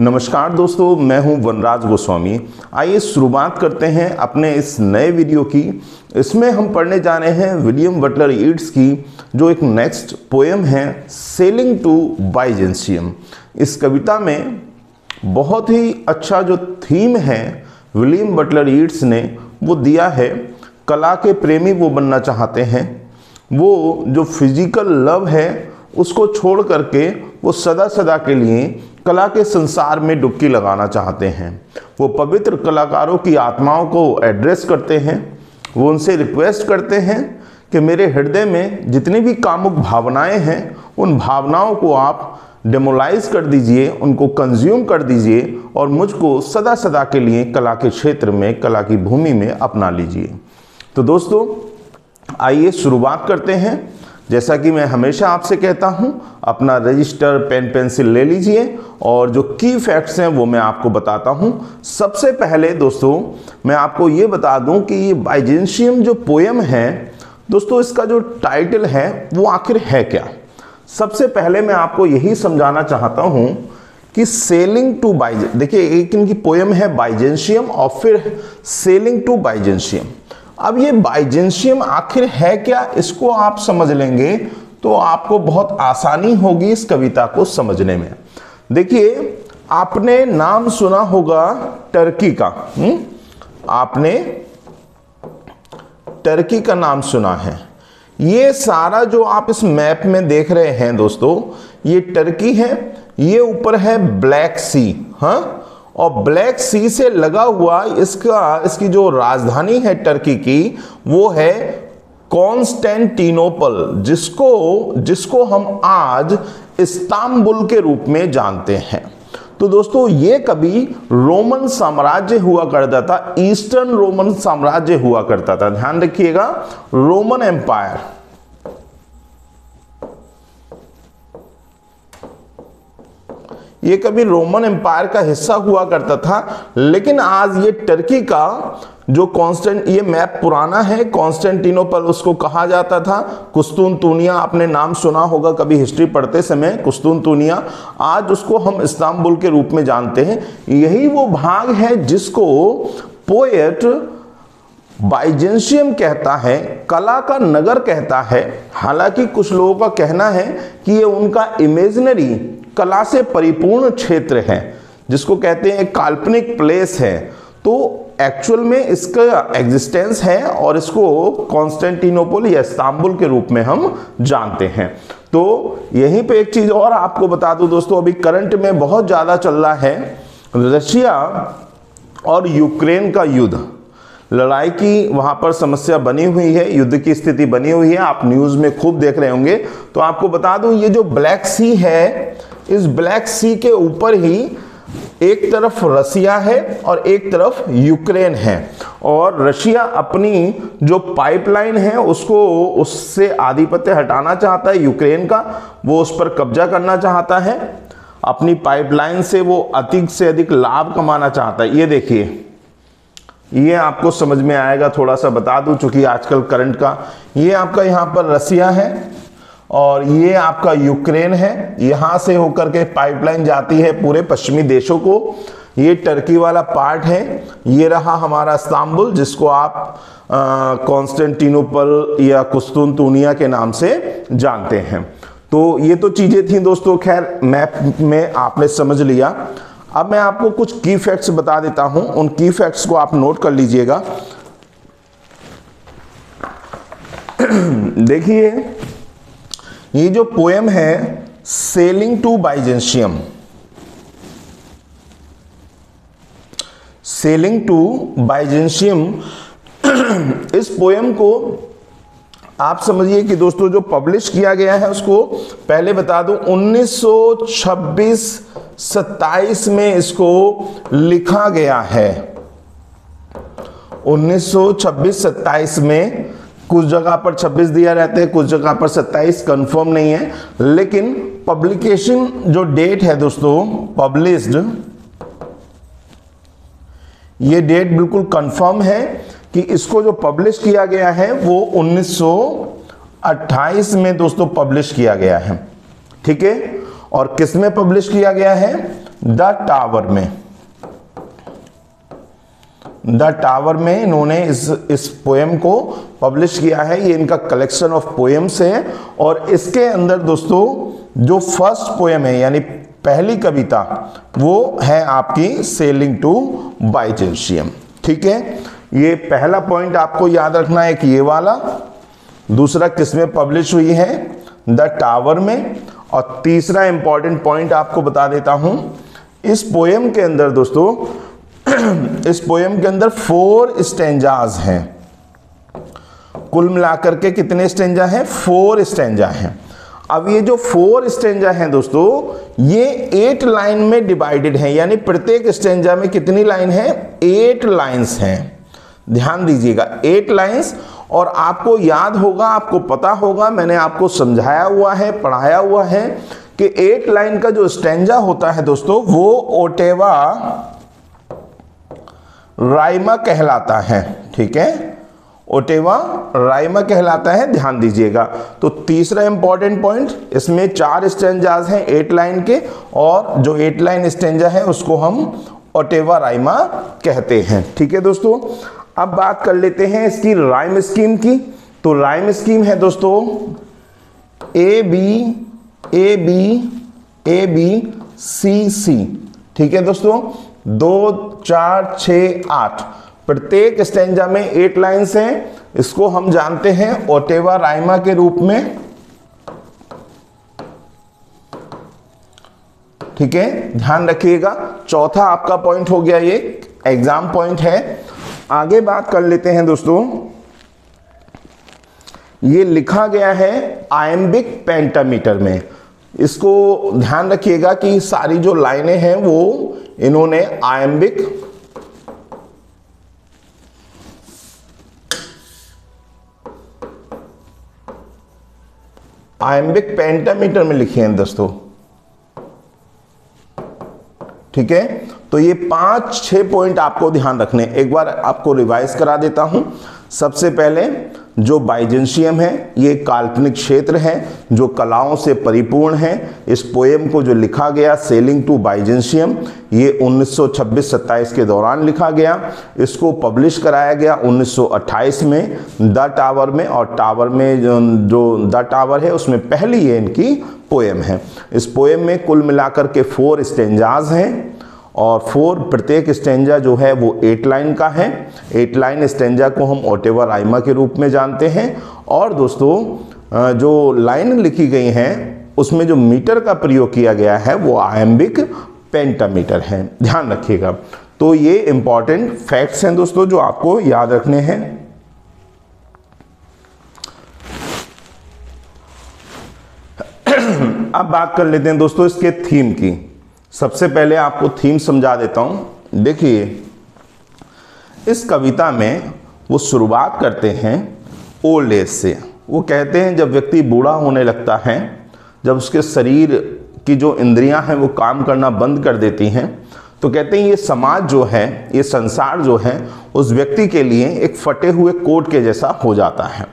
नमस्कार दोस्तों, मैं हूं वनराज गोस्वामी। आइए शुरुआत करते हैं अपने इस नए वीडियो की। इसमें हम पढ़ने जा रहे हैं विलियम बटलर यीट्स की जो एक नेक्स्ट पोएम है, सेलिंग टू बाइजेंशियम। इस कविता में बहुत ही अच्छा जो थीम है विलियम बटलर यीट्स ने वो दिया है। कला के प्रेमी वो बनना चाहते हैं, वो जो फिजिकल लव है उसको छोड़ करके वो सदा सदा के लिए कला के संसार में डुबकी लगाना चाहते हैं। वो पवित्र कलाकारों की आत्माओं को एड्रेस करते हैं। वो उनसे रिक्वेस्ट करते हैं कि मेरे हृदय में जितनी भी कामुक भावनाएं हैं उन भावनाओं को आप डेमोलाइज कर दीजिए, उनको कंज्यूम कर दीजिए और मुझको सदा सदा के लिए कला के क्षेत्र में, कला की भूमि में अपना लीजिए। तो दोस्तों आइए शुरुआत करते हैं। जैसा कि मैं हमेशा आपसे कहता हूं, अपना रजिस्टर, पेन पेंसिल ले लीजिए और जो की फैक्ट्स हैं वो मैं आपको बताता हूं। सबसे पहले दोस्तों मैं आपको ये बता दूं कि ये बाइजेंशियम जो पोएम है दोस्तों, इसका जो टाइटल है वो आखिर है क्या। सबसे पहले मैं आपको यही समझाना चाहता हूं कि सेलिंग टू बाइजेंशियम, देखिए एक इनकी पोएम है बाइजेंशियम और फिर सेलिंग टू बाइजेंशियम। अब ये बाइजेंशियम आखिर है क्या, इसको आप समझ लेंगे तो आपको बहुत आसानी होगी इस कविता को समझने में। देखिए आपने नाम सुना होगा टर्की का, आपने टर्की का नाम सुना है। ये सारा जो आप इस मैप में देख रहे हैं दोस्तों, ये टर्की है, ये ऊपर है ब्लैक सी, हाँ, और ब्लैक सी से लगा हुआ इसकी जो राजधानी है टर्की की वो है कॉन्स्टेंटिनोपल, जिसको हम आज इस्तांबुल के रूप में जानते हैं। तो दोस्तों ये कभी रोमन साम्राज्य हुआ करता था, ईस्टर्न रोमन साम्राज्य हुआ करता था। ध्यान रखिएगा, रोमन एम्पायर। ये कभी रोमन एम्पायर का हिस्सा हुआ करता था, लेकिन आज ये टर्की का जो ये मैप पुराना है, कॉन्स्टेंटिनोपल उसको कहा जाता था। कुस्तुनतुनिया आपने नाम सुना होगा कभी हिस्ट्री पढ़ते समय, कुस्तुनतुनिया। आज उसको हम इस्तांबुल के रूप में जानते हैं। यही वो भाग है जिसको पोएट बाइजेंशियम कहता है, कला का नगर कहता है। हालांकि कुछ लोगों का कहना है कि ये उनका इमेजिनरी कला से परिपूर्ण क्षेत्र है, जिसको कहते हैं काल्पनिक प्लेस है। तो एक्चुअल में इसका एग्जिस्टेंस है और इसको कॉन्स्टेंटिनोपल या इस्तांबुल के रूप में हम जानते हैं। तो यहीं पे एक चीज और आपको बता दूं दोस्तों, अभी करंट में बहुत ज्यादा चल रहा है रशिया और यूक्रेन का युद्ध। लड़ाई की वहां पर समस्या बनी हुई है, युद्ध की स्थिति बनी हुई है, आप न्यूज में खूब देख रहे होंगे। तो आपको बता दूं, ये जो ब्लैक सी है, इस ब्लैक सी के ऊपर ही एक तरफ रसिया है और एक तरफ यूक्रेन है। और रशिया अपनी जो पाइपलाइन है उससे आधिपत्य हटाना चाहता है यूक्रेन का, वो उस पर कब्जा करना चाहता है। अपनी पाइपलाइन से वो अधिक से अधिक लाभ कमाना चाहता है। ये देखिए, ये आपको समझ में आएगा, थोड़ा सा बता दूं चूंकि आजकल करंट का। ये आपका यहाँ पर रसिया है और ये आपका यूक्रेन है। यहां से होकर के पाइपलाइन जाती है पूरे पश्चिमी देशों को। ये टर्की वाला पार्ट है। ये रहा हमारा इस्तांबुल, जिसको आप कॉन्स्टेंटिनोपल या कुस्तुनतुनिया के नाम से जानते हैं। तो ये तो चीजें थी दोस्तों, खैर मैप में आपने समझ लिया। अब मैं आपको कुछ की फैक्ट्स बता देता हूं, उन की फैक्ट्स को आप नोट कर लीजिएगा। देखिए ये जो पोएम है सेलिंग टू बाइजेंशियम, सेलिंग टू बाइजेंशियम, इस पोएम को आप समझिए कि दोस्तों जो पब्लिश किया गया है उसको पहले बता दूं 1926-27 में इसको लिखा गया है। 1926-27 में, कुछ जगह पर 26 दिया रहता है, कुछ जगह पर 27, कंफर्म नहीं है। लेकिन पब्लिकेशन जो डेट है दोस्तों, पब्लिश्ड, ये डेट बिल्कुल कंफर्म है कि इसको जो पब्लिश किया गया है वो 1928 में दोस्तों पब्लिश किया गया है। ठीक है। और किस में पब्लिश किया गया है? द टावर में। द टावर में इन्होंने इस पोएम को पब्लिश किया है। ये इनका कलेक्शन ऑफ पोएम्स है और इसके अंदर दोस्तों जो फर्स्ट पोएम है यानी पहली कविता वो है आपकी सेलिंग टू बाइजेंशियम। ठीक है, ये पहला पॉइंट आपको याद रखना है कि ये वाला। दूसरा किसमें पब्लिश हुई है? द टावर में। और तीसरा इंपॉर्टेंट पॉइंट आपको बता देता हूं, इस पोएम के अंदर दोस्तों इस पोएम के अंदर 4 स्टेंजाज हैं। कुल मिलाकर के कितने स्टेंजा हैं? 4 स्टेंजा हैं। अब ये जो 4 स्टेंजा हैं दोस्तों ये 8 लाइन में डिवाइडेड हैं, यानी प्रत्येक स्टेंजा में कितनी लाइन है? 8 लाइंस हैं। ध्यान दीजिएगा 8 लाइंस। और आपको याद होगा, आपको पता होगा, मैंने आपको समझाया हुआ है, पढ़ाया हुआ है कि 8 लाइन का जो स्टेंजा होता है दोस्तों वो ओटेवा राइमा कहलाता है। ठीक है, ओटेवा राइमा कहलाता है, ध्यान दीजिएगा। तो तीसरा इंपॉर्टेंट पॉइंट, इसमें 4 स्टेंजाज हैं 8 लाइन के और जो 8 लाइन स्टेंजा है उसको हम ओटेवा राइमा कहते हैं। ठीक है दोस्तों, अब बात कर लेते हैं इसकी राइम स्कीम की। तो राइम स्कीम है दोस्तों A B A B A B C C. ठीक है दोस्तों, 2 4 6 8 प्रत्येक स्टेंजा में 8 लाइंस हैं। इसको हम जानते हैं ओटेवा राइमा के रूप में। ठीक है, ध्यान रखिएगा। चौथा आपका पॉइंट हो गया, ये एग्जाम पॉइंट है। आगे बात कर लेते हैं दोस्तों, ये लिखा गया है आयम्बिक पेंटामीटर में। इसको ध्यान रखिएगा कि सारी जो लाइनें हैं वो इन्होंने आयम्बिक पेंटामीटर में लिखी हैं दोस्तों। ठीक है, तो ये 5-6 पॉइंट आपको ध्यान रखने। एक बार आपको रिवाइज करा देता हूं। सबसे पहले जो बाइजेंशियम है ये काल्पनिक क्षेत्र है जो कलाओं से परिपूर्ण है। इस पोएम को जो लिखा गया सेलिंग टू बाइजेंशियम ये 1926-27 के दौरान लिखा गया। इसको पब्लिश कराया गया 1928 में द टावर में। और टावर में जो द टावर है उसमें पहली ये इनकी पोएम है। इस पोएम में कुल मिलाकर के 4 स्टेंजाज हैं और 4 प्रत्येक स्टेंजा जो है वो 8 लाइन का है। 8 लाइन स्टेंजा को हम ओटेवा राइमा के रूप में जानते हैं। और दोस्तों जो लाइन लिखी गई हैं उसमें जो मीटर का प्रयोग किया गया है वो आयम्बिक पेंटामीटर है, ध्यान रखिएगा। तो ये इंपॉर्टेंट फैक्ट्स हैं दोस्तों जो आपको याद रखने हैं। अब बात कर लेते हैं दोस्तों इसके थीम की। सबसे पहले आपको थीम समझा देता हूं। देखिए इस कविता में वो शुरुआत करते हैं ओल्ड एज से। वो कहते हैं जब व्यक्ति बूढ़ा होने लगता है, जब उसके शरीर की जो इंद्रियां हैं वो काम करना बंद कर देती हैं, तो कहते हैं ये समाज जो है, ये संसार जो है उस व्यक्ति के लिए एक फटे हुए कोट के जैसा हो जाता है।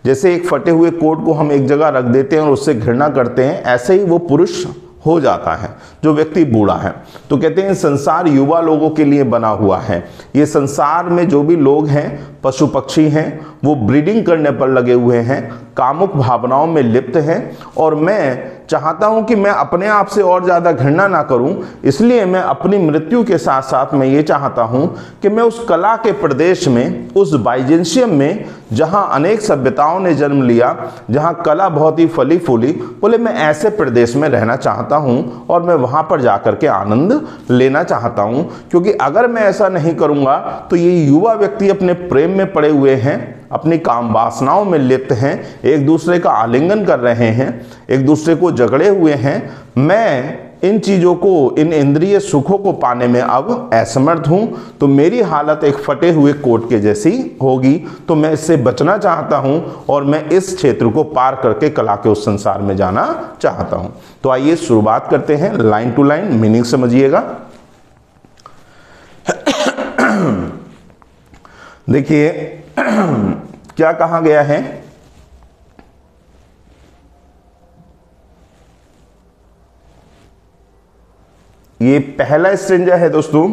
जैसे एक फटे हुए कोट को हम एक जगह रख देते हैं और उससे घृणा करते हैं, ऐसे ही वो पुरुष हो जाता है जो व्यक्ति बूढ़ा है। तो कहते हैं संसार युवा लोगों के लिए बना हुआ है। ये संसार में जो भी लोग हैं, पशु पक्षी हैं, वो ब्रीडिंग करने पर लगे हुए हैं, कामुक भावनाओं में लिप्त हैं। और मैं चाहता हूं कि मैं अपने आप से और ज़्यादा घृणा ना करूं, इसलिए मैं अपनी मृत्यु के साथ साथ मैं ये चाहता हूं कि मैं उस कला के प्रदेश में, उस बाइजेंशियम में जहां अनेक सभ्यताओं ने जन्म लिया, जहां कला बहुत ही फली फूली, बोले मैं ऐसे प्रदेश में रहना चाहता हूं और मैं वहां पर जाकर के आनंद लेना चाहता हूं। क्योंकि अगर मैं ऐसा नहीं करूंगा तो ये युवा व्यक्ति अपने प्रेम में पड़े हुए हैं, अपनी काम वासनाओं में लिप्त हैं, एक दूसरे का आलिंगन कर रहे हैं, एक दूसरे को जकड़े हुए हैं। मैं इन चीज़ों को, इन इंद्रिय सुखों को पाने में अब असमर्थ हूं, तो मेरी हालत एक फटे हुए कोट के जैसी होगी। तो मैं इससे बचना चाहता हूं और मैं इस क्षेत्र को पार करके कला के उस संसार में जाना चाहता हूं। तो आइए शुरुआत करते हैं, लाइन टू लाइन मीनिंग समझिएगा। देखिए क्या कहा गया है, ये पहला स्टेंजा है दोस्तों,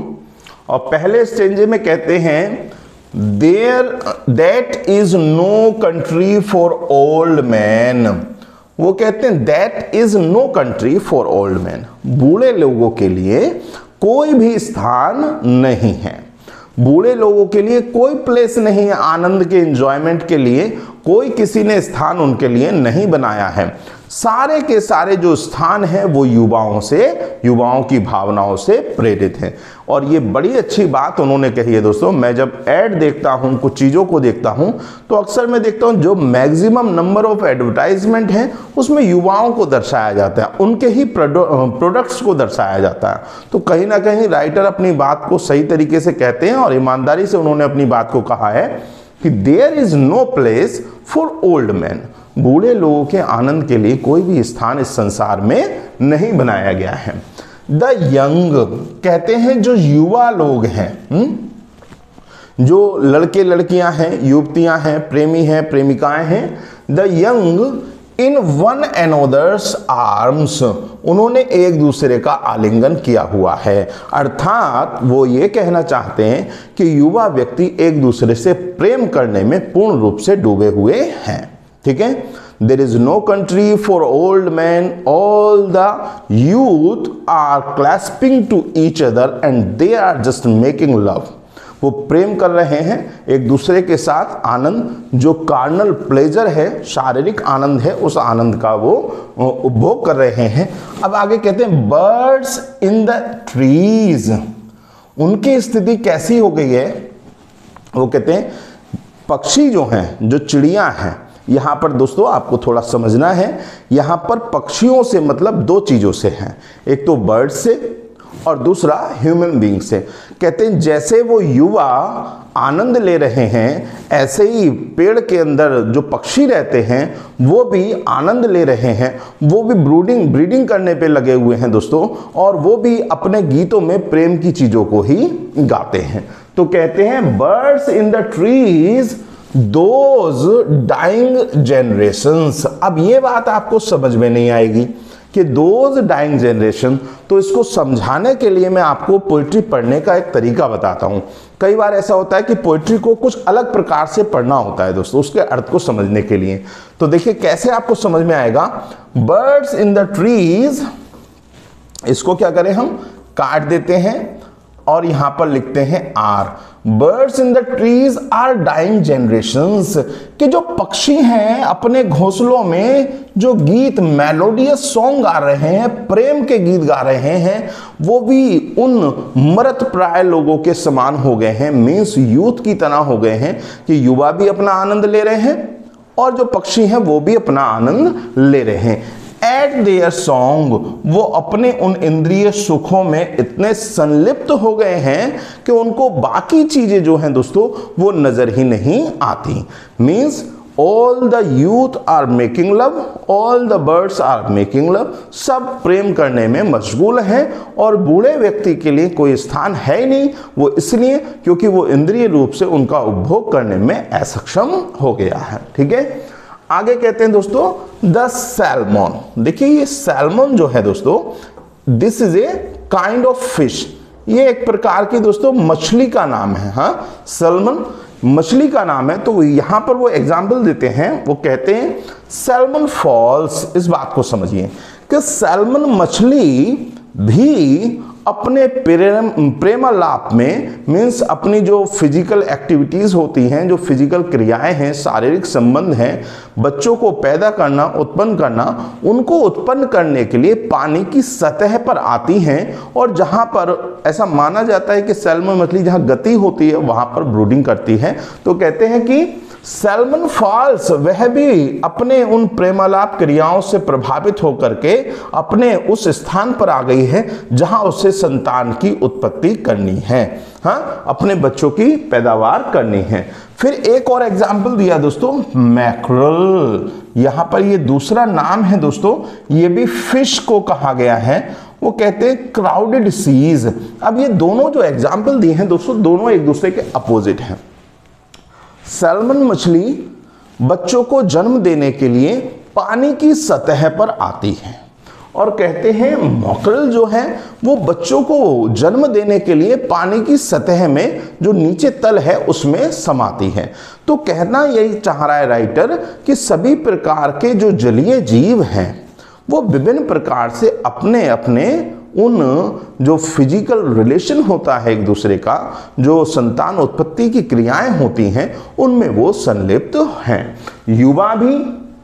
और पहले स्टेंजे में कहते हैं there that is no country for old man. वो कहते हैं that is no country for old man, बूढ़े लोगों के लिए कोई भी स्थान नहीं है, बूढ़े लोगों के लिए कोई प्लेस नहीं है, आनंद के एंजॉयमेंट के लिए कोई किसी ने स्थान उनके लिए नहीं बनाया है। सारे के सारे जो स्थान हैं वो युवाओं से, युवाओं की भावनाओं से प्रेरित हैं। और ये बड़ी अच्छी बात उन्होंने कही है दोस्तों। मैं जब ऐड देखता हूं, कुछ चीज़ों को देखता हूं, तो अक्सर मैं देखता हूं जो मैक्सिमम नंबर ऑफ एडवर्टाइजमेंट हैं उसमें युवाओं को दर्शाया जाता है, उनके ही प्रोडक्ट्स को दर्शाया जाता है। तो कहीं ना कहीं राइटर अपनी बात को सही तरीके से कहते हैं और ईमानदारी से उन्होंने अपनी बात को कहा है कि there is no place for old man, बूढ़े लोगों के आनंद के लिए कोई भी स्थान इस संसार में नहीं बनाया गया है। द यंग कहते हैं जो युवा लोग हैं, जो लड़के लड़कियां हैं, युवतियां हैं, प्रेमी हैं, प्रेमिकाएं हैं, the young in one another's arms, उन्होंने एक दूसरे का आलिंगन किया हुआ है। अर्थात वो ये कहना चाहते हैं कि युवा व्यक्ति एक दूसरे से प्रेम करने में पूर्ण रूप से डूबे हुए हैं। ठीक है, there is no country for old man, all the youth are clasping to each other and they are just making love. वो प्रेम कर रहे हैं एक दूसरे के साथ, आनंद जो कार्नल प्लेजर है, शारीरिक आनंद है, उस आनंद का वो उपभोग कर रहे हैं। अब आगे कहते हैं बर्ड्स इन द ट्रीज, उनकी स्थिति कैसी हो गई है? वो कहते हैं पक्षी जो हैं, जो चिड़िया हैं, यहां पर दोस्तों आपको थोड़ा समझना है, यहां पर पक्षियों से मतलब दो चीजों से है, एक तो बर्ड से और दूसरा ह्यूमन बीइंग से। कहते हैं जैसे वो युवा आनंद ले रहे हैं, ऐसे ही पेड़ के अंदर जो पक्षी रहते हैं वो भी आनंद ले रहे हैं, वो भी ब्रीडिंग करने पे लगे हुए हैं दोस्तों, और वो भी अपने गीतों में प्रेम की चीजों को ही गाते हैं। तो कहते हैं birds in the trees those dying generations. अब ये बात आपको समझ में नहीं आएगी कि दोज डाइंग जनरेशन, तो इसको समझाने के लिए मैं आपको पोइट्री पढ़ने का एक तरीका बताता हूं। कई बार ऐसा होता है कि पोइट्री को कुछ अलग प्रकार से पढ़ना होता है दोस्तों, उसके अर्थ को समझने के लिए। तो देखिए कैसे आपको समझ में आएगा। बर्ड्स इन द ट्रीज, इसको क्या करें हम, काट देते हैं और यहां पर लिखते हैं are. Birds in the trees are dying generations, कि जो पक्षी हैं अपने घोंसलों में जो गीत, मेलोडियस सॉन्ग गा रहे हैं, प्रेम के गीत गा रहे हैं, वो भी उन मरत प्राय लोगों के समान हो गए हैं, मीन्स यूथ की तरह हो गए हैं कि युवा भी अपना आनंद ले रहे हैं और जो पक्षी हैं वो भी अपना आनंद ले रहे हैं। एट देयर सॉन्ग, वो अपने उन इंद्रिय सुखों में इतने संलिप्त हो गए हैं कि उनको बाकी चीजें जो हैं दोस्तों वो नजर ही नहीं आती। Means all the youth are making love, all the birds are making love, सब प्रेम करने में मशगूल हैं और बूढ़े व्यक्ति के लिए कोई स्थान है ही नहीं। वो इसलिए क्योंकि वो इंद्रिय रूप से उनका उपभोग करने में असक्षम हो गया है। ठीक है, आगे कहते हैं दोस्तों द सैल्मन। देखिए ये सैल्मन जो है दोस्तों, this is a kind of fish, ये एक प्रकार की दोस्तों मछली का नाम है। हाँ, सैल्मन मछली का नाम है। तो यहां पर वो एग्जाम्पल देते हैं, वो कहते हैं सैल्मन फॉल्स। इस बात को समझिए कि सैल्मन मछली भी अपने प्रेमालाप में, मीन्स अपनी जो फिजिकल एक्टिविटीज होती हैं, जो फिजिकल क्रियाएं हैं, शारीरिक संबंध हैं, बच्चों को पैदा करना, उत्पन्न करना, उनको उत्पन्न करने के लिए पानी की सतह पर आती हैं। और जहां पर ऐसा माना जाता है कि सैल्मन मछली जहां गति होती है वहां पर ब्रूडिंग करती है। तो कहते हैं कि सैल्मन फॉल्स, वह भी अपने उन प्रेमालाप क्रियाओं से प्रभावित होकर के अपने उस स्थान पर आ गई है जहां उसे संतान की उत्पत्ति करनी है। हाँ, अपने बच्चों की पैदावार करनी है। फिर एक और एग्जाम्पल दिया दोस्तों, मैक्रल। यहां पर ये दूसरा नाम है दोस्तों, ये भी फिश को कहा गया है। वो कहते हैं क्राउडेड सीज। अब ये दोनों जो एग्जाम्पल दिए हैं दोस्तों, दोनों एक दूसरे के अपोजिट हैं। सैल्मन मछली बच्चों को जन्म देने के लिए पानी की सतह पर आती है और कहते हैं मॉकरेल जो है वो बच्चों को जन्म देने के लिए पानी की सतह में जो नीचे तल है उसमें समाती है। तो कहना यही चाह रहा है राइटर कि सभी प्रकार के जो जलीय जीव हैं वो विभिन्न प्रकार से अपने अपने उन जो फिजिकल रिलेशन होता है एक दूसरे का, जो संतान उत्पत्ति की क्रियाएं होती हैं, उनमें वो संलिप्त हैं। युवा भी,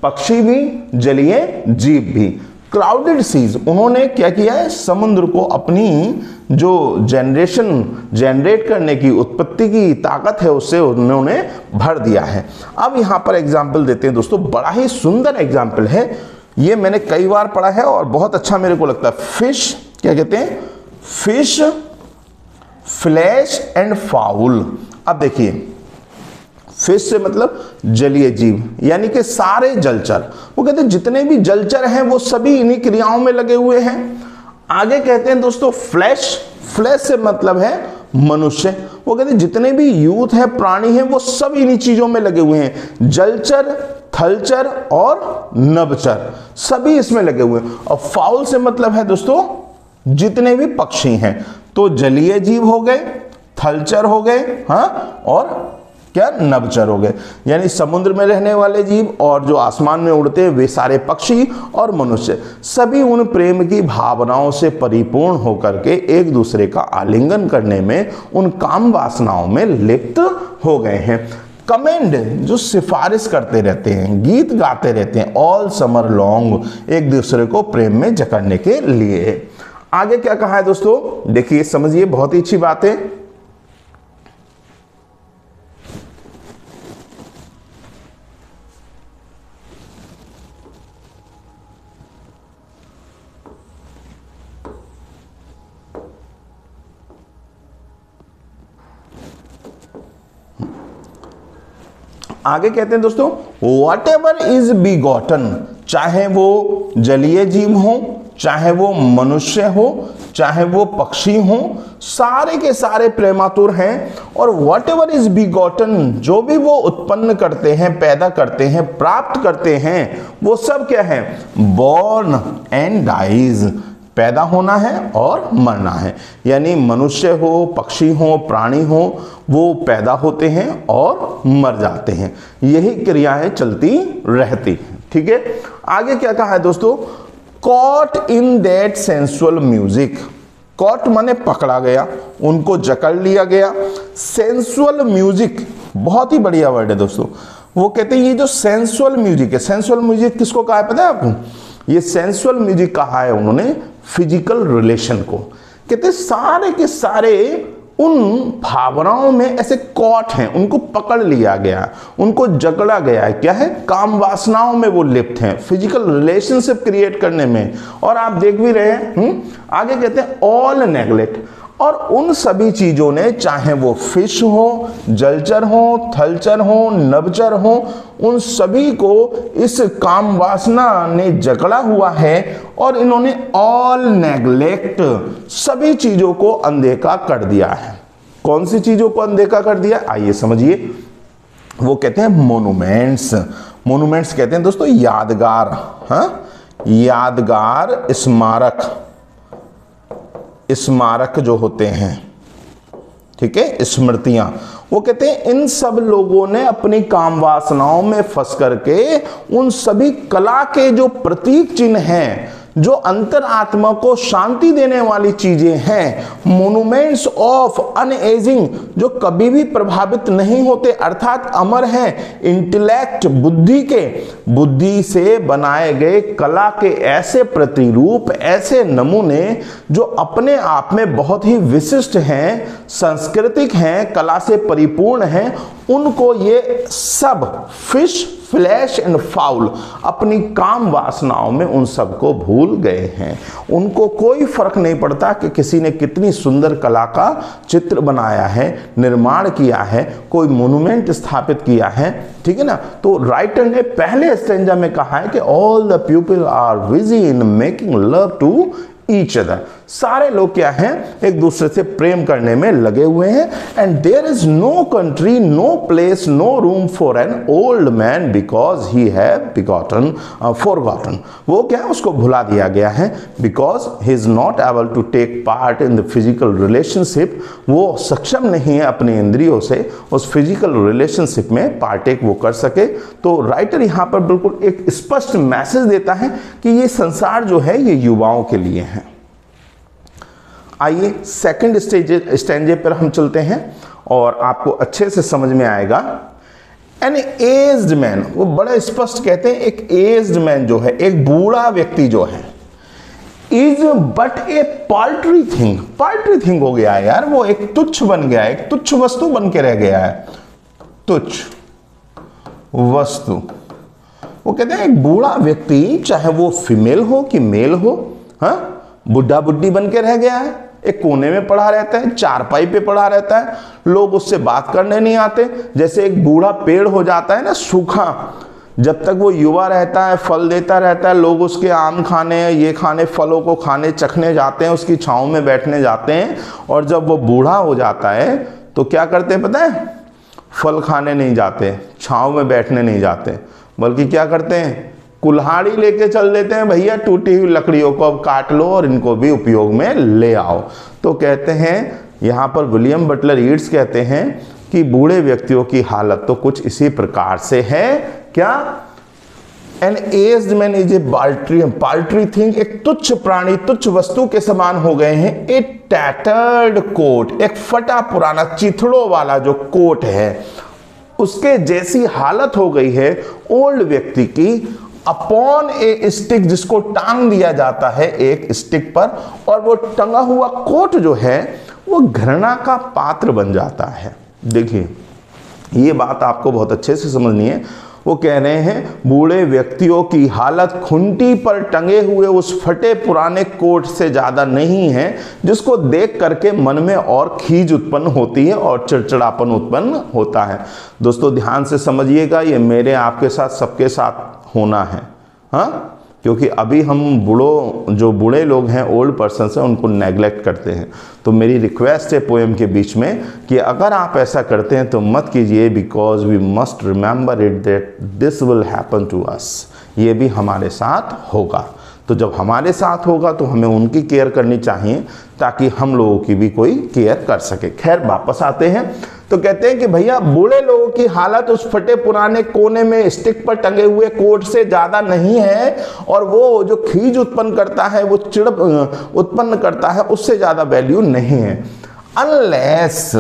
पक्षी भी, जलीय जीव भी। क्राउडेड सीज, उन्होंने क्या किया है, समुद्र को अपनी जो जनरेट करने की, उत्पत्ति की ताकत है उससे उन्होंने भर दिया है। अब यहां पर एग्जाम्पल देते हैं दोस्तों, बड़ा ही सुंदर एग्जाम्पल है, ये मैंने कई बार पढ़ा है और बहुत अच्छा मेरे को लगता है। फिश, क्या कहते हैं, फिश, फ्लैश एंड फाउल। अब देखिए, फिश से मतलब जलीय जीव, यानी कि सारे जलचर। वो कहते हैं जितने भी जलचर हैं वो सभी इन्हीं क्रियाओं में लगे हुए हैं। आगे कहते हैं दोस्तों फ्लैश, फ्लैश से मतलब है मनुष्य। वो कहते हैं जितने भी यूथ है, प्राणी हैं, वो सब इन्हीं चीजों में लगे हुए हैं। जलचर, थलचर और नभचर सभी इसमें लगे हुए हैं। और फाउल से मतलब है दोस्तों जितने भी पक्षी हैं। तो जलीय जीव हो गए, थलचर हो गए, हाँ, और क्या, नभचर हो गए, यानी समुद्र में रहने वाले जीव और जो आसमान में उड़ते हैं वे सारे पक्षी और मनुष्य, सभी उन प्रेम की भावनाओं से परिपूर्ण होकर के एक दूसरे का आलिंगन करने में, उन काम वासनाओं में लिप्त हो गए हैं। कमेंड, जो सिफारिश करते रहते हैं, गीत गाते रहते हैं ऑल समर लॉन्ग, एक दूसरे को प्रेम में जकड़ने के लिए। आगे क्या कहा है दोस्तों, देखिए समझिए, बहुत ही अच्छी बात है। आगे कहते हैं दोस्तों, वॉट एवर इज बिगॉटन, चाहे वो जलीय जीव हो, चाहे वो मनुष्य हो, चाहे वो पक्षी हो, सारे के सारे प्रेमातुर हैं। और वॉट एवर इज बिगॉटन, जो भी वो उत्पन्न करते हैं, पैदा करते हैं, प्राप्त करते हैं, वो सब क्या है, बॉर्न एंड डाइज, पैदा होना है और मरना है। यानी मनुष्य हो, पक्षी हो, प्राणी हो, वो पैदा होते हैं और मर जाते हैं, यही क्रियाएं चलती रहती हैं। ठीक है, आगे क्या कहा है दोस्तों, caught in that sensual music. Caught माने पकड़ा गया, उनको जकड़ लिया गया। सेंसुअल म्यूजिक बहुत ही बढ़िया वर्ड है दोस्तों। वो कहते हैं ये जो सेंसुअल म्यूजिक है, सेंसुअल म्यूजिक किसको कहा है पता है आपको, ये सेंसुअल म्यूजिक कहा है उन्होंने फिजिकल रिलेशन को। कहते सारे के सारे उन भावनाओं में ऐसे कॉट हैं, उनको पकड़ लिया गया, उनको जकड़ा गया है, क्या है, काम वासनाओं में वो लिप्त हैं, फिजिकल रिलेशनशिप क्रिएट करने में। और आप देख भी रहे हैं, आगे कहते हैं ऑल नेग्लेक्ट, और उन सभी चीजों ने, चाहे वो फिश हो, जलचर हो, थलचर हो, नभचर हो, उन सभी को इस काम वासना ने जकड़ा हुआ है और इन्होंने ऑल नेग्लेक्ट, सभी चीजों को अनदेखा कर दिया है। कौन सी चीजों को अनदेखा कर दिया, आइए समझिए। वो कहते हैं मोन्यूमेंट्स। मोन्यूमेंट्स कहते हैं दोस्तों यादगार, हाँ, यादगार, स्मारक, स्मारक जो होते हैं, ठीक है, स्मृतियां। वो कहते हैं इन सब लोगों ने अपनी काम वासनाओं में फंस करके उन सभी कला के जो प्रतीक चिन्ह हैं, जो अंतरात्मा को शांति देने वाली चीजें हैं, मोन्यूमेंट्स ऑफ अनएजिंग, जो कभी भी प्रभावित नहीं होते, अर्थात अमर हैं, इंटेलेक्ट, बुद्धि के, बुद्धि से बनाए गए कला के ऐसे प्रतिरूप, ऐसे नमूने जो अपने आप में बहुत ही विशिष्ट हैं, सांस्कृतिक हैं, कला से परिपूर्ण हैं, उनको ये सब फिश, फ्लैश एंड फाउल अपनी काम वासनाओं में उन सबको भूल गए हैं। उनको कोई फर्क नहीं पड़ता कि किसी ने कितनी सुंदर कला का चित्र बनाया है, निर्माण किया है, कोई मोन्यूमेंट स्थापित किया है, ठीक है ना। तो राइटर ने पहले स्टैंजा में कहा है कि all the people are busy in making love to each other. सारे लोग क्या हैं, एक दूसरे से प्रेम करने में लगे हुए हैं। And there is no country, no place, no room for an old man because he have begotten forgotten. वो क्या है, उसको भुला दिया गया है, because he is not able to take part in the physical relationship. वो सक्षम नहीं है अपनी इंद्रियों से उस फिजिकल रिलेशनशिप में पार्टेक वो कर सके। तो राइटर यहाँ पर बिल्कुल एक स्पष्ट मैसेज देता है कि ये संसार जो है ये युवाओं के लिए है। आइए सेकंड स्टेंजे पर हम चलते हैं और आपको अच्छे से समझ में आएगा। एन एज्ड मैन, वो बड़ा स्पष्ट कहते हैं, एक एज्ड मैन जो है, एक बूढ़ा व्यक्ति जो है, is but a paltry thing. Paltry thing हो गया है यार, वो एक तुच्छ बन गया है, एक तुच्छ वस्तु बन के रह गया है, तुच्छ वस्तु। वो कहते हैं एक बूढ़ा व्यक्ति, चाहे वो फीमेल हो कि मेल हो, हाँ, बुढ़ा बुढ़ी बन के रह गया है, एक कोने में पड़ा रहता है, चारपाई पे पड़ा रहता है, लोग उससे बात करने नहीं आते। जैसे एक बूढ़ा पेड़ हो जाता है ना, सूखा, जब तक वो युवा रहता है, फल देता रहता है, लोग उसके आम खाने, ये खाने, फलों को खाने चखने जाते हैं, उसकी छांव में बैठने जाते हैं। और जब वो बूढ़ा हो जाता है तो क्या करते हैं पता है, फल खाने नहीं जाते, छांव में बैठने नहीं जाते, बल्कि क्या करते हैं, कुल्हाड़ी लेके चल देते हैं, भैया टूटी हुई लकड़ियों को अब काट लो और इनको भी उपयोग में ले आओ। तो कहते हैं यहाँ पर विलियम बटलर यीट्स कहते हैं कि बूढ़े व्यक्तियों की हालत तो कुछ इसी प्रकार से है। क्या, an aged man is a paltry thing, एक तुच्छ प्राणी, तुच्छ वस्तु के समान हो गए हैं। ए टैटर्ड कोट, एक फटा पुराना चिथड़ों वाला जो कोट है उसके जैसी हालत हो गई है ओल्ड व्यक्ति की। अपॉन ए स्टिक, जिसको टांग दिया जाता है एक स्टिक पर, और वो टंगा हुआ कोट जो है वो घृणा का पात्र बन जाता है। देखिए ये बात आपको बहुत अच्छे से समझनी है। वो कह रहे हैं बूढ़े व्यक्तियों की हालत खुंटी पर टंगे हुए उस फटे पुराने कोट से ज्यादा नहीं है, जिसको देख करके मन में और खीज उत्पन्न होती है और चिड़चिड़ापन उत्पन्न होता है। दोस्तों ध्यान से समझिएगा, ये मेरे आपके साथ सबके साथ होना है, हाँ, क्योंकि अभी हम जो बूढ़े लोग हैं, ओल्ड पर्सन हैं, उनको नेग्लेक्ट करते हैं। तो मेरी रिक्वेस्ट है पोएम के बीच में कि अगर आप ऐसा करते हैं तो मत कीजिए, because we must remember it that this will happen to us. ये भी हमारे साथ होगा। तो जब हमारे साथ होगा तो हमें उनकी केयर करनी चाहिए ताकि हम लोगों की भी कोई केयर कर सके। खैर वापस आते हैं तो कहते हैं कि भैया बूढ़े लोगों की हालत उस फटे पुराने कोने में स्टिक पर टंगे हुए कोट से ज्यादा नहीं है, और वो जो खीज उत्पन्न करता है, वो चिड़ उत्पन्न करता है, उससे ज्यादा वैल्यू नहीं है। अनलेस,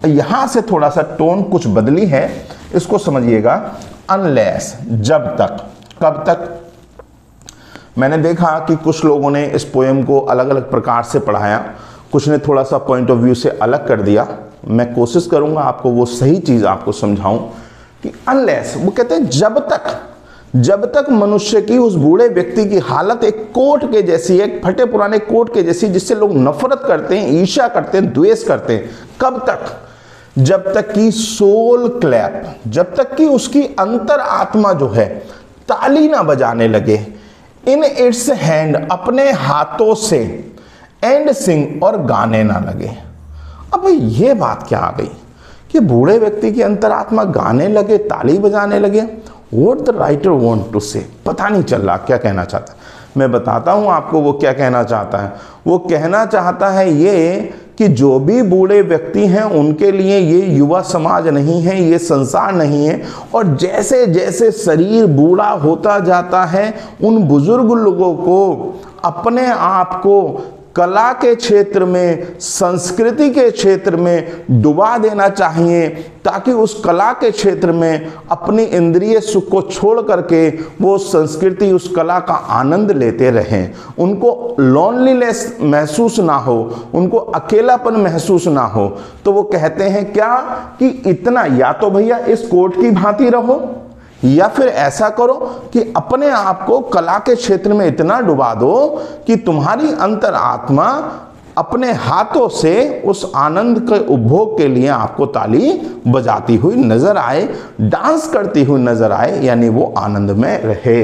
यहां से थोड़ा सा टोन कुछ बदली है, इसको समझिएगा। अनलेस, जब तक, कब तक। मैंने देखा कि कुछ लोगों ने इस पोएम को अलग अलग प्रकार से पढ़ाया, कुछ ने थोड़ा सा पॉइंट ऑफ व्यू से अलग कर दिया। मैं कोशिश करूंगा आपको वो सही चीज आपको समझाऊं कि अनलेस, वो कहते हैं जब तक मनुष्य की, उस बूढ़े व्यक्ति की हालत एक कोट के जैसी है, एक फटे पुराने कोट के जैसी, जिससे लोग नफरत करते हैं, ईर्ष्या करते हैं, द्वेष करते हैं। कब तक? जब तक कि सोल क्लैप, जब तक कि उसकी अंतर आत्मा जो है ताली ना बजाने लगे, इन इट्स हैंड, अपने हाथों से, एंड सिंग, और गाने ना लगे। अब ये बात क्या आ गई कि बूढ़े व्यक्ति की अंतरात्मा गाने लगे, ताली बजाने लगे। What the writer want to say, पता नहीं चल रहा क्या कहना चाहता है। मैं बताता हूं आपको वो क्या कहना चाहता है। वो कहना चाहता है ये कि जो भी बूढ़े व्यक्ति हैं उनके लिए ये युवा समाज नहीं है, ये संसार नहीं है। और जैसे जैसे शरीर बूढ़ा होता जाता है, उन बुजुर्ग लोगों को अपने आप को कला के क्षेत्र में, संस्कृति के क्षेत्र में डुबा देना चाहिए, ताकि उस कला के क्षेत्र में अपनी इंद्रिय सुख को छोड़ करके वो संस्कृति, उस कला का आनंद लेते रहें। उनको लॉनलीनेस महसूस ना हो, उनको अकेलापन महसूस ना हो। तो वो कहते हैं क्या कि इतना, या तो भैया इस कोट की भांति रहो, या फिर ऐसा करो कि अपने आप को कला के क्षेत्र में इतना डुबा दो कि तुम्हारी अंतरात्मा अपने हाथों से उस आनंद के उपभोग के लिए आपको ताली बजाती हुई नजर आए, डांस करती हुई नजर आए, यानी वो आनंद में रहे।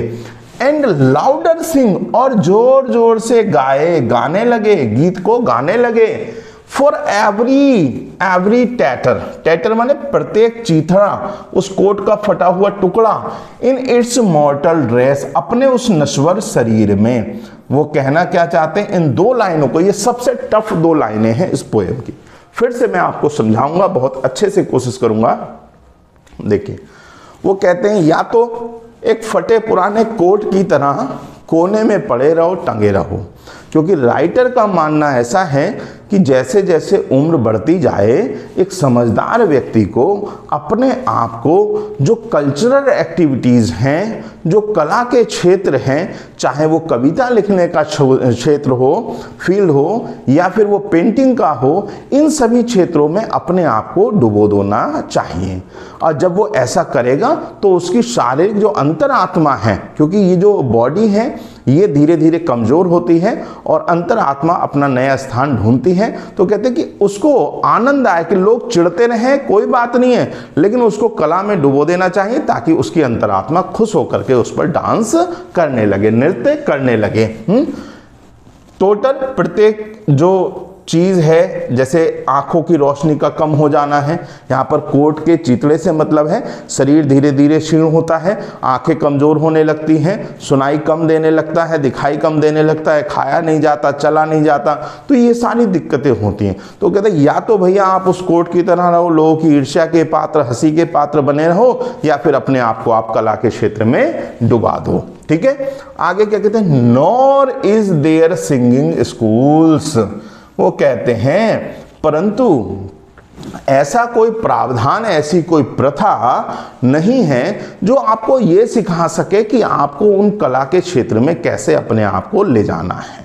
एंड लाउडर सिंग, और जोर जोर से गाए, गाने लगे, गीत को गाने लगे। फॉर एवरी टैटर, टैटर माने प्रत्येक चीथड़ा, उस कोट का फटा हुआ टुकड़ा, इन इट्स मॉर्टल ड्रेस, अपने उस नश्वर शरीर में। वो कहना क्या चाहते हैं इन दो लाइनों को, ये सबसे टफ दो लाइनें हैं इस पोएम की। फिर से मैं आपको समझाऊंगा, बहुत अच्छे से कोशिश करूंगा। देखिए वो कहते हैं या तो एक फटे पुराने कोट की तरह कोने में पड़े रहो, टंगे रहो, क्योंकि राइटर का मानना ऐसा है कि जैसे जैसे उम्र बढ़ती जाए एक समझदार व्यक्ति को अपने आप को जो कल्चरल एक्टिविटीज़ हैं, जो कला के क्षेत्र हैं, चाहे वो कविता लिखने का क्षेत्र हो, फील्ड हो, या फिर वो पेंटिंग का हो, इन सभी क्षेत्रों में अपने आप को डुबो देना चाहिए। और जब वो ऐसा करेगा तो उसकी शारीरिक जो अंतरात्मा है, क्योंकि ये जो बॉडी है ये धीरे धीरे कमज़ोर होती है और अंतरात्मा अपना नया स्थान ढूंढती है, तो कहते हैं कि उसको आनंद आए कि लोग चिढ़ते रहें कोई बात नहीं है, लेकिन उसको कला में डुबो देना चाहिए ताकि उसकी अंतरात्मा खुश होकर के उस पर डांस करने लगे, नृत्य करने लगे। टोटल प्रत्येक जो चीज़ है, जैसे आंखों की रोशनी का कम हो जाना है, यहाँ पर कोट के चितड़े से मतलब है शरीर धीरे धीरे क्षीण होता है, आंखें कमज़ोर होने लगती हैं, सुनाई कम देने लगता है, दिखाई कम देने लगता है, खाया नहीं जाता, चला नहीं जाता, तो ये सारी दिक्कतें होती हैं। तो कहते हैं या तो भैया आप उस कोट की तरह रहो, लोगों की ईर्ष्या के पात्र, हंसी के पात्र बने रहो, या फिर अपने आप को आप कला के क्षेत्र में डुबा दो। ठीक है, आगे क्या कहते हैं, nor is there singing schools, वो कहते हैं परंतु ऐसा कोई प्रावधान, ऐसी कोई प्रथा नहीं है जो आपको ये सिखा सके कि आपको उन कला के क्षेत्र में कैसे अपने आप को ले जाना है।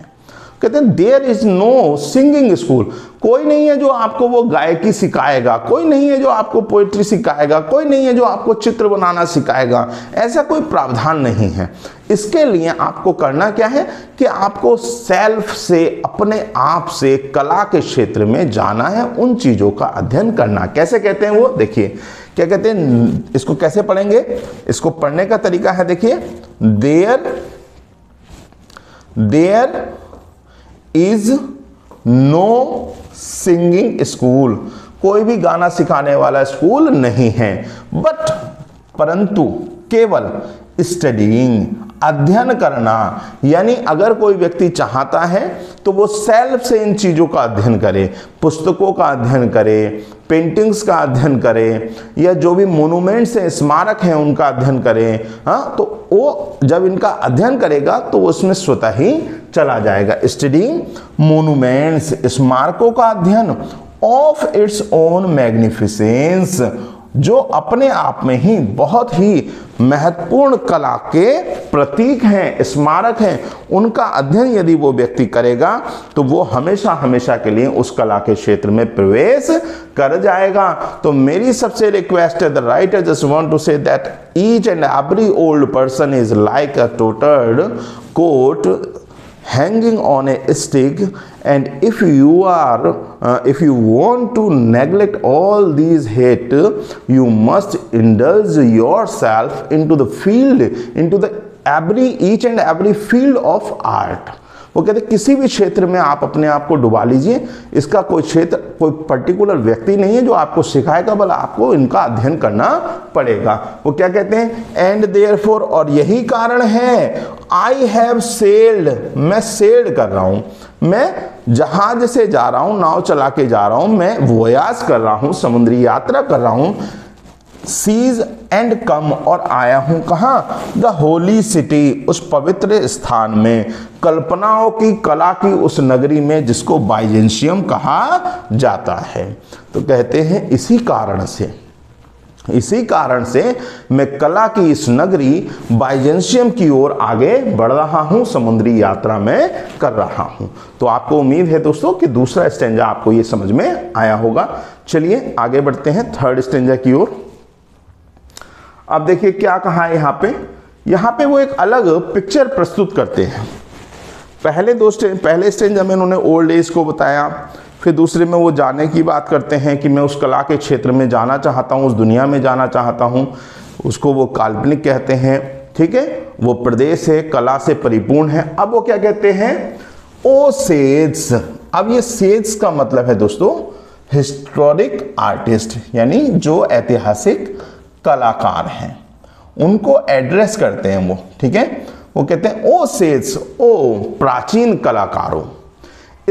कहते हैं there is no singing school, कोई नहीं है जो आपको वो गायकी सिखाएगा, कोई नहीं है जो आपको पोएट्री सिखाएगा, कोई नहीं है जो आपको चित्र बनाना सिखाएगा, ऐसा कोई प्रावधान नहीं है। इसके लिए आपको करना क्या है कि आपको सेल्फ से, अपने आप से कला के क्षेत्र में जाना है, उन चीज़ों का अध्ययन करना। कैसे कहते हैं वो, देखिए क्या कहते हैं, इसको कैसे पढ़ेंगे, इसको पढ़ने का तरीका है, देखिए there is no singing school, कोई भी गाना सिखाने वाला स्कूल नहीं है, बट परंतु केवल स्टडीइंग, अध्ययन करना, यानी अगर कोई व्यक्ति चाहता है तो वो सेल्फ से इन चीज़ों का अध्ययन करे, पुस्तकों का अध्ययन करे, पेंटिंग्स का अध्ययन करे, या जो भी मोनूमेंट्स हैं, स्मारक हैं, उनका अध्ययन करे। हाँ, तो वो जब इनका अध्ययन करेगा तो उसमें स्वतः ही चला जाएगा। स्टडीइंग मोनूमेंट्स, स्मारकों का अध्ययन, ऑफ इट्स ओन मैग्निफिसेंस, जो अपने आप में ही बहुत ही महत्वपूर्ण कला के प्रतीक हैं, स्मारक हैं, उनका अध्ययन यदि वो व्यक्ति करेगा तो वो हमेशा हमेशा के लिए उस कला के क्षेत्र में प्रवेश कर जाएगा। तो मेरी सबसे रिक्वेस्ट है, the writer just want to say that each and every old person is like a tattered coat hanging on a stick, and if you want to neglect all these hate, you must indulge yourself into each and every field of art। वो कहते किसी भी क्षेत्र में आप अपने आप को डुबा लीजिए, इसका कोई क्षेत्र, कोई पर्टिकुलर व्यक्ति नहीं है जो आपको सिखाएगा, बल्कि आपको इनका अध्ययन करना पड़ेगा। वो क्या कहते हैं, एंड देयरफॉर, और यही कारण है, आई हैव सेल्ड, मैं सेल्ड कर रहा हूं, मैं जहाज से जा रहा हूं, नाव चला के जा रहा हूं, मैं वोयाज कर रहा हूं, समुद्री यात्रा कर रहा हूं, सीज एंड कम, और आया हूं कहाँ, द होली सिटी, उस पवित्र स्थान में, कल्पनाओं की, कला की उस नगरी में जिसको बाइजेंशियम कहा जाता है। तो कहते हैं इसी कारण से मैं कला की इस नगरी बाइजेंशियम की ओर आगे बढ़ रहा हूं, समुद्री यात्रा में कर रहा हूं। तो आपको उम्मीद है दोस्तों कि दूसरा स्टेंजा आपको ये समझ में आया होगा। चलिए आगे बढ़ते हैं थर्ड स्टेंजा की ओर। अब देखिए क्या कहा है यहाँ पे वो एक अलग पिक्चर प्रस्तुत करते हैं। पहले स्टेंजा में उन्होंने ओल्ड एज को बताया, फिर दूसरे में वो जाने की बात करते हैं कि मैं उस कला के क्षेत्र में जाना चाहता हूँ, उस दुनिया में जाना चाहता हूँ, उसको वो काल्पनिक कहते हैं। ठीक है, वो प्रदेश है, कला से परिपूर्ण है। अब वो क्या कहते हैं, ओ सेज। अब ये सेज का मतलब है दोस्तों हिस्टोरिक आर्टिस्ट, यानी जो ऐतिहासिक कलाकार हैं उनको एड्रेस करते हैं वो, ठीक है। वो कहते हैं ओ सेज, ओ प्राचीन कलाकारों,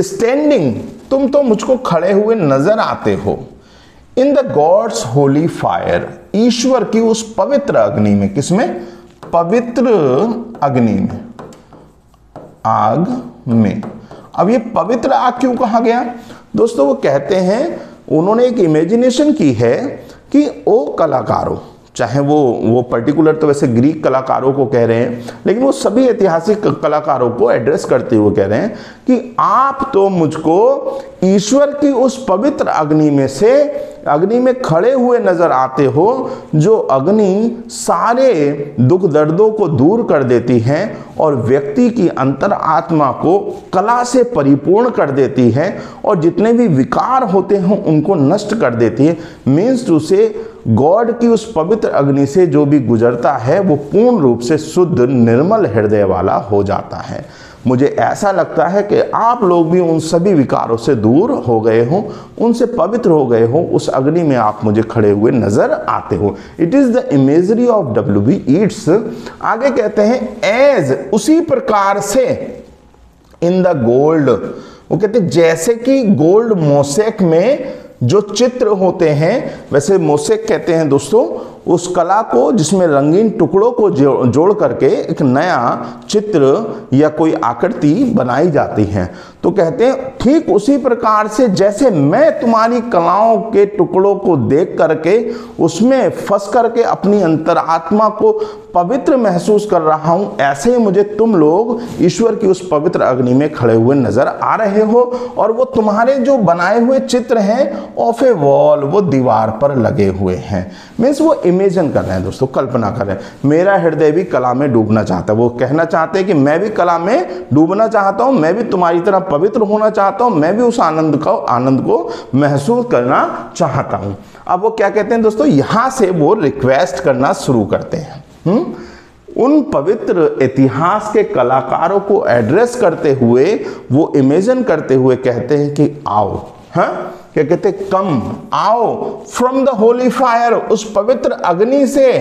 स्टैंडिंग, तुम तो मुझको खड़े हुए नजर आते हो, in the God's holy fire, ईश्वर की उस पवित्र अग्नि में। किसमें? पवित्र अग्नि में, आग में। अब ये पवित्र आग क्यों कहा गया दोस्तों? वो कहते हैं, उन्होंने एक इमेजिनेशन की है कि ओ कलाकारों, चाहे वो पर्टिकुलर तो वैसे ग्रीक कलाकारों को कह रहे हैं, लेकिन वो सभी ऐतिहासिक कलाकारों को एड्रेस करते हुए कह रहे हैं कि आप तो मुझको ईश्वर की उस पवित्र अग्नि में से, अग्नि में खड़े हुए नजर आते हो, जो अग्नि सारे दुख दर्दों को दूर कर देती है और व्यक्ति की अंतर आत्मा को कला से परिपूर्ण कर देती है और जितने भी विकार होते हैं उनको नष्ट कर देती है। मीन्स टू से गॉड की उस पवित्र अग्नि से जो भी गुजरता है वो पूर्ण रूप से शुद्ध निर्मल हृदय वाला हो जाता है। मुझे ऐसा लगता है कि आप लोग भी उन सभी विकारों से दूर हो गए हो, उनसे पवित्र हो गए हो, उस अग्नि में आप मुझे खड़े हुए नजर आते हो। It is the imagery of W.B. Yeats। आगे कहते हैं एज, उसी प्रकार से, इन द गोल्ड, वो कहते हैं जैसे कि गोल्ड मोसेक में जो चित्र होते हैं, वैसे मोसेक कहते हैं दोस्तों उस कला को जिसमें रंगीन टुकड़ों को जोड़ करके एक नया चित्र या कोई आकृति बनाई जाती है। तो कहते हैं ठीक उसी प्रकार से जैसे मैं तुम्हारी कलाओं के टुकड़ों को देख करके उसमें फंस करके अपनी अंतरात्मा को पवित्र महसूस कर रहा हूं, ऐसे ही मुझे तुम लोग ईश्वर की उस पवित्र अग्नि में खड़े हुए नजर आ रहे हो। और वो तुम्हारे जो बनाए हुए चित्र हैं ऑफ ए वॉल, वो दीवार पर लगे हुए हैं। मीन्स वो इमेजिन कर रहे हैं दोस्तों, कल्पना कर रहे हैं। मेरा हृदय भी कला में डूबना चाहता है। वो कहना चाहते हैं कि मैं भी कला में डूबना चाहता हूं, मैं भी तुम्हारी तरह पवित्र होना चाहता हूं, मैं भी उस आनंद को महसूस करना चाहता हूं। अब वो क्या कहते हैं दोस्तों, यहां से वो रिक्वेस्ट करना शुरू करते हैं। उन पवित्र इतिहास के कलाकारों को एड्रेस करते हुए, वो इमेजिन करते हुए कहते हैं कि आओ, हाँ क्या कहते, कम, आओ, फ्रॉम द होली फायर, उस पवित्र अग्नि से,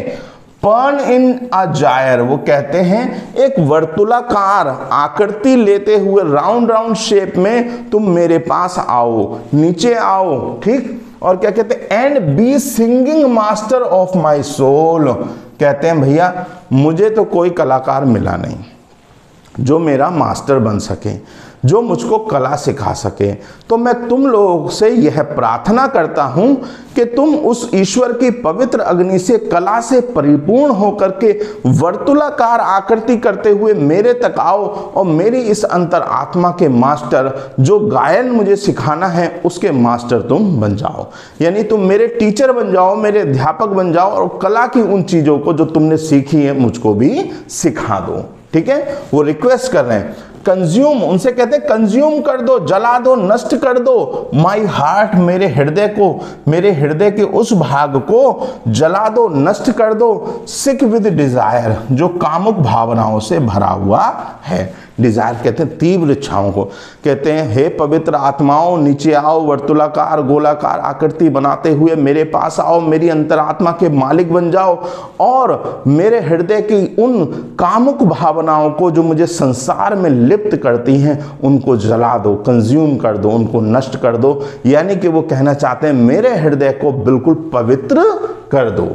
पर्न इन अ जायर, वो कहते हैं एक वर्तुलाकार आकृति लेते हुए राउंड शेप में तुम मेरे पास आओ, नीचे आओ, ठीक। और क्या कहते हैं, and be singing master of my soul, कहते हैं भैया मुझे तो कोई कलाकार मिला नहीं जो मेरा मास्टर बन सके, जो मुझको कला सिखा सके। तो मैं तुम लोगों से यह प्रार्थना करता हूं कि तुम उस ईश्वर की पवित्र अग्नि से, कला से परिपूर्ण होकर के वर्तुलाकार आकृति करते हुए मेरे तक आओ और मेरी इस अंतर आत्मा के मास्टर, जो गायन मुझे सिखाना है उसके मास्टर तुम बन जाओ। यानी तुम मेरे टीचर बन जाओ, मेरे अध्यापक बन जाओ और कला की उन चीजों को जो तुमने सीखी है मुझको भी सिखा दो, ठीक है। वो रिक्वेस्ट कर रहे हैं, कंज्यूम, उनसे कहते हैं कंज्यूम कर दो, जला दो, नष्ट कर दो माई हार्ट, मेरे हृदय को, मेरे हृदय के उस भाग को जला दो, नष्ट कर दो, सिक विद डिजायर, जो कामुक भावनाओं से भरा हुआ है। डिजायर कहते हैं तीव्र इच्छाओं को। कहते हैं हे पवित्र आत्माओं, नीचे आओ, वर्तुलाकार गोलाकार आकृति बनाते हुए मेरे पास आओ, मेरी अंतरात्मा के मालिक बन जाओ और मेरे हृदय की उन कामुक भावनाओं को जो मुझे संसार में लिप्त करती हैं उनको जला दो, कंज्यूम कर दो, उनको नष्ट कर दो। यानी कि वो कहना चाहते हैं मेरे हृदय को बिल्कुल पवित्र कर दो।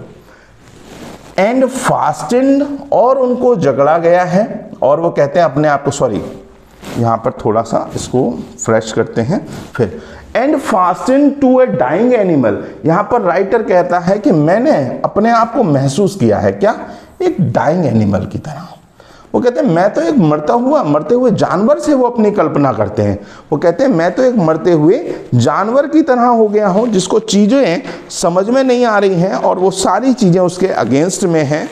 एंड फास्टेंड, और उनको जगड़ा गया है। और वो कहते हैं अपने आप को, सॉरी यहां पर थोड़ा सा इसको फ्रेश करते हैं फिर, and fastened to a dying animal. यहां पर राइटर कहता है कि मैंने अपने आप को महसूस किया है क्या, एक डाइंग एनिमल की तरह। वो कहते हैं मैं तो एक मरते हुए जानवर से वो अपनी कल्पना करते हैं। वो कहते हैं मैं तो एक मरते हुए जानवर की तरह हो गया हूं जिसको चीजें समझ में नहीं आ रही हैं और वो सारी चीजें उसके अगेंस्ट में हैं।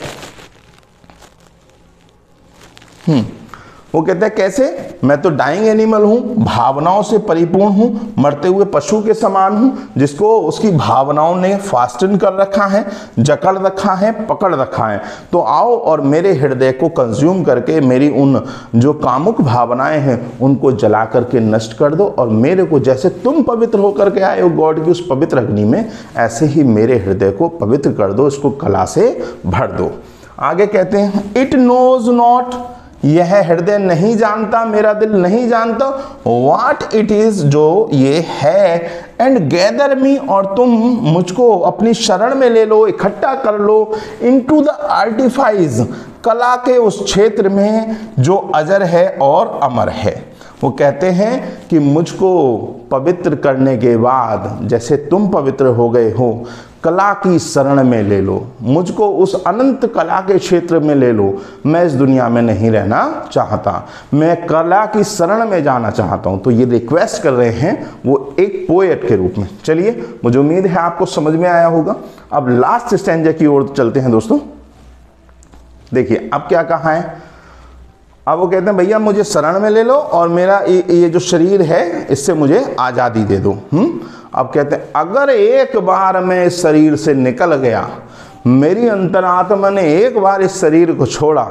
वो कहते हैं कैसे, मैं तो डाइंग एनिमल हूं, भावनाओं से परिपूर्ण हूं, मरते हुए पशु के समान हूं, जिसको उसकी भावनाओं ने फास्टन कर रखा है, जकड़ रखा है, पकड़ रखा है। तो आओ और मेरे हृदय को कंज्यूम करके मेरी उन जो कामुक भावनाएं हैं उनको जला करके नष्ट कर दो, और मेरे को जैसे तुम पवित्र होकर के आए हो गॉड की उस पवित्र अग्नि में, ऐसे ही मेरे हृदय को पवित्र कर दो, इसको कला से भर दो। आगे कहते हैं इट नोज नॉट, यह हृदय नहीं जानता, मेरा दिल नहीं जानता, व्हाट इट इज, जो ये है, एंड गैदर मी, और तुम मुझको अपनी शरण में ले लो, इकट्ठा कर लो, इनटू द आर्टिफाइस, कला के उस क्षेत्र में जो अजर है और अमर है। वो कहते हैं कि मुझको पवित्र करने के बाद जैसे तुम पवित्र हो गए हो, कला की शरण में ले लो, मुझको उस अनंत कला के क्षेत्र में ले लो। मैं इस दुनिया में नहीं रहना चाहता, मैं कला की शरण में जाना चाहता हूं। तो ये रिक्वेस्ट कर रहे हैं वो एक पोएट के रूप में। चलिए, मुझे उम्मीद है आपको समझ में आया होगा। अब लास्ट स्टैंजा की ओर चलते हैं दोस्तों। देखिए अब क्या कहा है, अब वो कहते हैं भैया मुझे शरण में ले लो और मेरा ये जो शरीर है इससे मुझे आज़ादी दे दो। अब कहते हैं अगर एक बार मैं इस शरीर से निकल गया, मेरी अंतरात्मा ने एक बार इस शरीर को छोड़ा,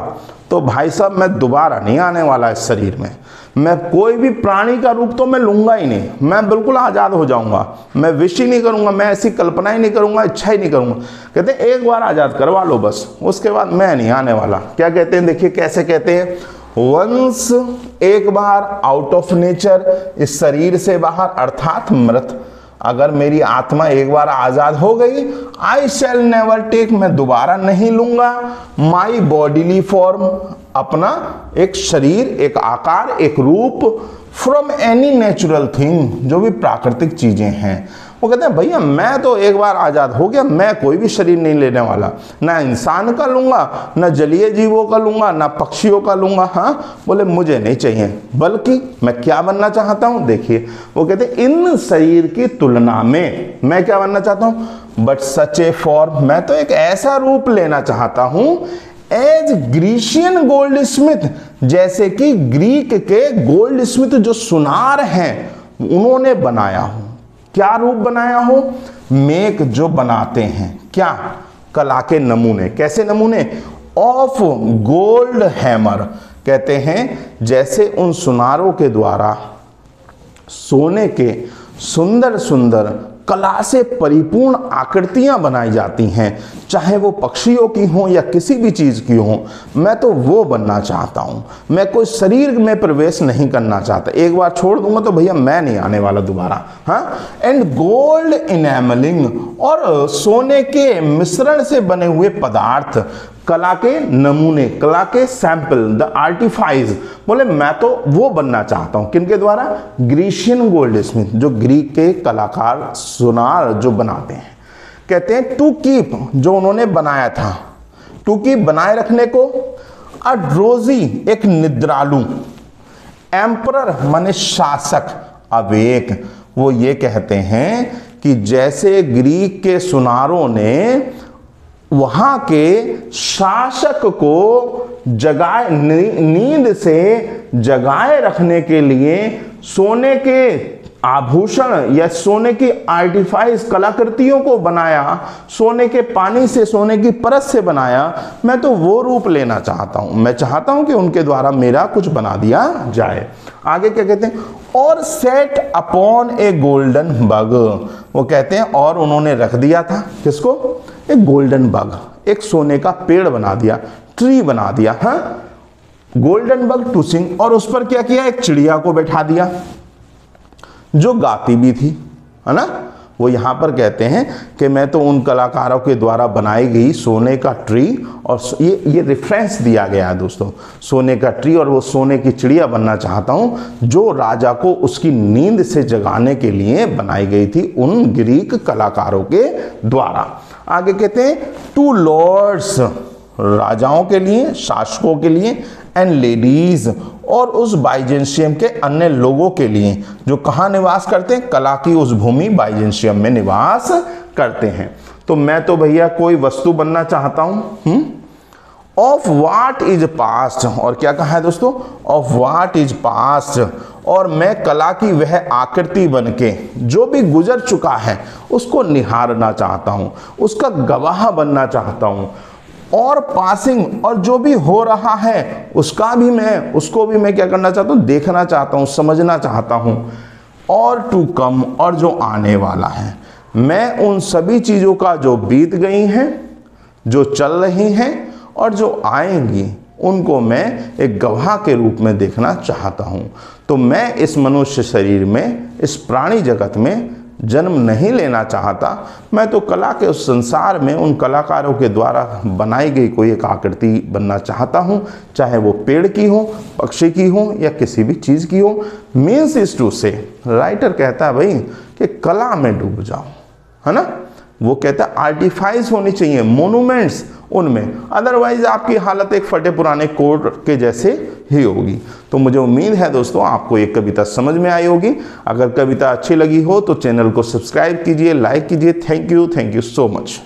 तो भाई साहब मैं दोबारा नहीं आने वाला इस शरीर में। मैं कोई भी प्राणी का रूप तो मैं लूंगा ही नहीं, मैं बिल्कुल आज़ाद हो जाऊंगा, मैं विश ही नहीं करूंगा, मैं ऐसी कल्पना ही नहीं करूंगा, इच्छा ही नहीं करूंगा। कहते हैं एक बार आज़ाद करवा लो बस, उसके बाद मैं नहीं आने वाला। क्या कहते हैं, देखिए कैसे कहते हैं, वंस, एक बार, आउट ऑफ नेचर, इस शरीर से बाहर अर्थात मृत। अगर मेरी आत्मा एक बार आजाद हो गई, आई शैल नेवर टेक, मैं दोबारा नहीं लूंगा, माई बॉडीली फॉर्म, अपना एक शरीर, एक आकार, एक रूप, फ्रॉम एनी नेचुरल थिंग, जो भी प्राकृतिक चीजें हैं। वो कहते हैं भैया मैं तो एक बार आजाद हो गया, मैं कोई भी शरीर नहीं लेने वाला, ना इंसान का लूंगा, ना जलीय जीवों का लूंगा, ना पक्षियों का लूंगा। हाँ बोले मुझे नहीं चाहिए, बल्कि मैं क्या बनना चाहता हूं। देखिए वो कहते हैं इन शरीर की तुलना में मैं क्या बनना चाहता हूं, बट सच ए फॉर्म, मैं तो एक ऐसा रूप लेना चाहता हूं एज ग्रीशियन गोल्ड स्मिथ, जैसे कि ग्रीक के गोल्ड स्मिथ जो सुनार हैं उन्होंने बनाया हो। क्या रूप बनाया हो, मेक, जो बनाते हैं, क्या, कला के नमूने। कैसे नमूने, ऑफ गोल्ड हैमर, कहते हैं जैसे उन सुनारों के द्वारा सोने के सुंदर सुंदर कला से परिपूर्ण आकृतियां बनाई जाती हैं, चाहे वो पक्षियों की हो या किसी भी चीज की हो, मैं तो वो बनना चाहता हूं। मैं कोई शरीर में प्रवेश नहीं करना चाहता, एक बार छोड़ दूंगा तो भैया मैं नहीं आने वाला दोबारा। हाँ, एंड गोल्ड इनेमलिंग, और सोने के मिश्रण से बने हुए पदार्थ, कला के नमूने, कला के सैंपल, द आर्टिफाइस, बोले मैं तो वो बनना चाहता हूं। किनके द्वारा, ग्रीशियन गोल्ड स्मिथ, जो ग्रीक के कलाकार सुनार जो बनाते हैं। कहते हैं टू कीप, जो उन्होंने बनाया था, टू कीप बनाए रखने को, अ ड्रोजी, एक निद्रालु, एम्परर माने शासक, अवेक। वो ये कहते हैं कि जैसे ग्रीक के सुनारों ने वहां के शासक को जगाए, नींद से जगाए रखने के लिए सोने के आभूषण या सोने की आर्टिफाइस कलाकृतियों को बनाया, सोने के पानी से, सोने की परत से बनाया, मैं तो वो रूप लेना चाहता हूं। मैं चाहता हूं कि उनके द्वारा मेरा कुछ बना दिया जाए। आगे क्या कहते हैं, और सेट अपॉन ए गोल्डन बग, वो कहते हैं और उन्होंने रख दिया था किसको, एक गोल्डन बग, एक सोने का पेड़ बना दिया, ट्री बना दिया। हाँ, गोल्डन बग टू सिंग, और उस पर क्या किया, एक चिड़िया को बैठा दिया जो गाती भी थी, है ना। वो यहां पर कहते हैं कि मैं तो उन कलाकारों के द्वारा बनाई गई सोने का ट्री, और ये रेफरेंस दिया गया है दोस्तों, सोने का ट्री, और वो सोने की चिड़िया बनना चाहता हूं जो राजा को उसकी नींद से जगाने के लिए बनाई गई थी उन ग्रीक कलाकारों के द्वारा। आगे कहते हैं टू लॉर्ड्स, राजाओं के लिए, शासकों के लिए, एंड लेडीज, और उस बाइजेंशियम के अन्य लोगों के लिए जो कहाँ निवास करते हैं, कला की उस भूमि बाइजेंशियम में निवास करते हैं। तो मैं तो भैया कोई वस्तु बनना चाहता हूं, ऑफ वाट इज पास्ट, और क्या कहा है दोस्तों, ऑफ वाट इज पास्ट, और मैं कला की वह आकृति बनके जो भी गुजर चुका है उसको निहारना चाहता हूं, उसका गवाह बनना चाहता हूं, और पासिंग, और जो भी हो रहा है उसको भी मैं क्या करना चाहता हूं, देखना चाहता हूं, समझना चाहता हूं, और टू कम, और जो आने वाला है, मैं उन सभी चीजों का जो बीत गई हैं, जो चल रही हैं और जो आएंगी, उनको मैं एक गवाह के रूप में देखना चाहता हूं। तो मैं इस मनुष्य शरीर में, इस प्राणी जगत में जन्म नहीं लेना चाहता, मैं तो कला के उस संसार में उन कलाकारों के द्वारा बनाई गई कोई एक आकृति बनना चाहता हूं, चाहे वो पेड़ की हो, पक्षी की हो, या किसी भी चीज की हो। मीन्स इज टू से, राइटर कहता है भाई कि कला में डूब जाओ, है ना। वो कहता है आर्टिफाइस होनी चाहिए, मोनूमेंट्स उनमें, अदरवाइज आपकी हालत एक फटे पुराने कोट के जैसे ही होगी। तो मुझे उम्मीद है दोस्तों आपको ये कविता समझ में आई होगी। अगर कविता अच्छी लगी हो तो चैनल को सब्सक्राइब कीजिए, लाइक कीजिए। Thank you so much.